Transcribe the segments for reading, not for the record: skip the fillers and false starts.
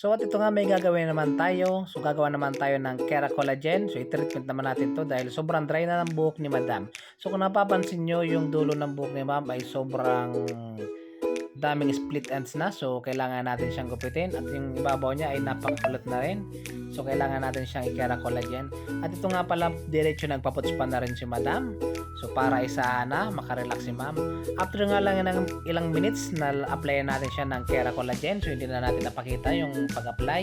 So at ito nga may gagawin naman tayo. So gagawa naman tayo ng Kera Collagen. So i-treatment naman natin to dahil sobrang dry na ng buhok ni Madam. So kung napapansin nyo yung dulo ng buhok ni Ma'am ay sobrang daming split ends na. So kailangan natin siyang gupitin at yung ibabaw niya ay napakakulot na rin. So kailangan natin siyang i-Kera Collagen. At ito nga pala diretso nagpaputs pa na rin si Madam. So para isa na makarelax si Ma'am. After nga lang ng ilang minutes na applyan natin siya ng Kera Collagen. So hindi na natin napakita yung pag-apply.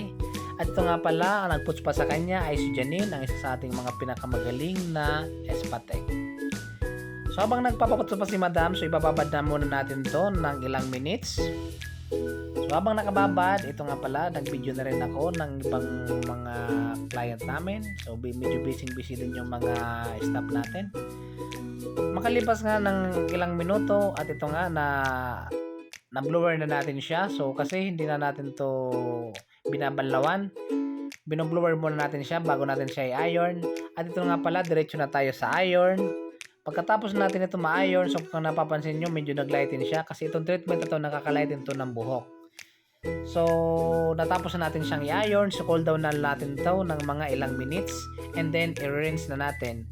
At ito nga pala ang nagputs pa sa kanya ay si Janine, ang isa sa ating mga pinakamagaling na Espatek. So habang nagpapaputs pa si Madam, so ibababad na muna natin to ng ilang minutes. So habang nakababad, ito nga pala, nag-video na rin ako ng ibang mga client namin. So medyo busy din yung mga staff natin. Makalipas nga ng ilang minuto at ito nga na blower na natin siya. So kasi hindi na natin to binabanlawan. Binoblower muna natin siya bago natin siya i-iron. At ito nga pala, diretso na tayo sa iron. Pagkatapos natin ito ma-iron, so kung napapansin nyo, medyo naglighten siya kasi itong treatment ito nakakalighten to ng buhok. So natapos na natin siyang i-iron, so cool down na natin to ng mga ilang minutes and then i-rinse na natin.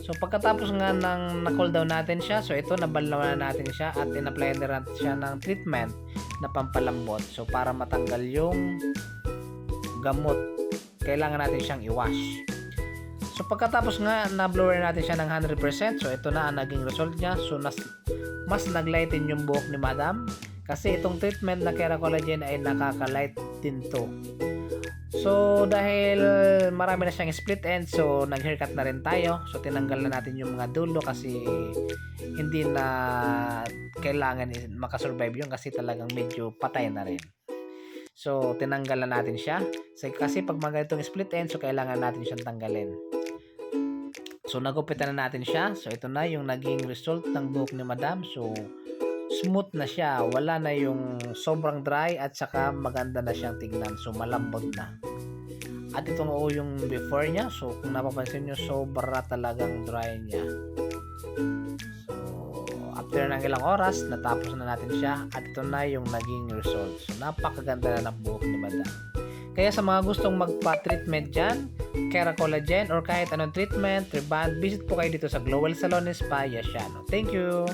So pagkatapos nga ng na-cool down natin siya, so ito nabanlawan na natin siya at in-apply na natin siya ng treatment na pampalambot. So para matanggal yung gamot, kailangan natin siyang i-wash. So pagkatapos nga na-blower natin siya ng 100%, so ito na ang naging result niya. So mas naglighten yung buhok ni Madam kasi itong treatment na Kera Collagen ay nakaka-light din to. So dahil marami na siyang split end, so nag-haircut na rin tayo. So tinanggal na natin yung mga dulo kasi hindi na kailangan makasurvive yun kasi talagang medyo patay na rin. So tinanggal na natin siya. So, kasi pag mga itong split end, so kailangan natin siyang tanggalin. So nagupitan na natin siya. So ito na yung naging result ng buhok ni Madam. So smooth na siya. Wala na yung sobrang dry at saka maganda na siyang tignan. So malambot na. At ito nga yung before niya. So kung napapansin nyo, sobra talagang dry niya. So after ng ilang oras, natapos na natin siya. At ito na yung naging result. So napakaganda na ng buhok ni Madam. Kaya sa mga gustong magpa-treatment dyan, Kera Collagen or kahit anong treatment, reband, visit po kayo dito sa Glowell Salon Spa, Yasiano. Thank you!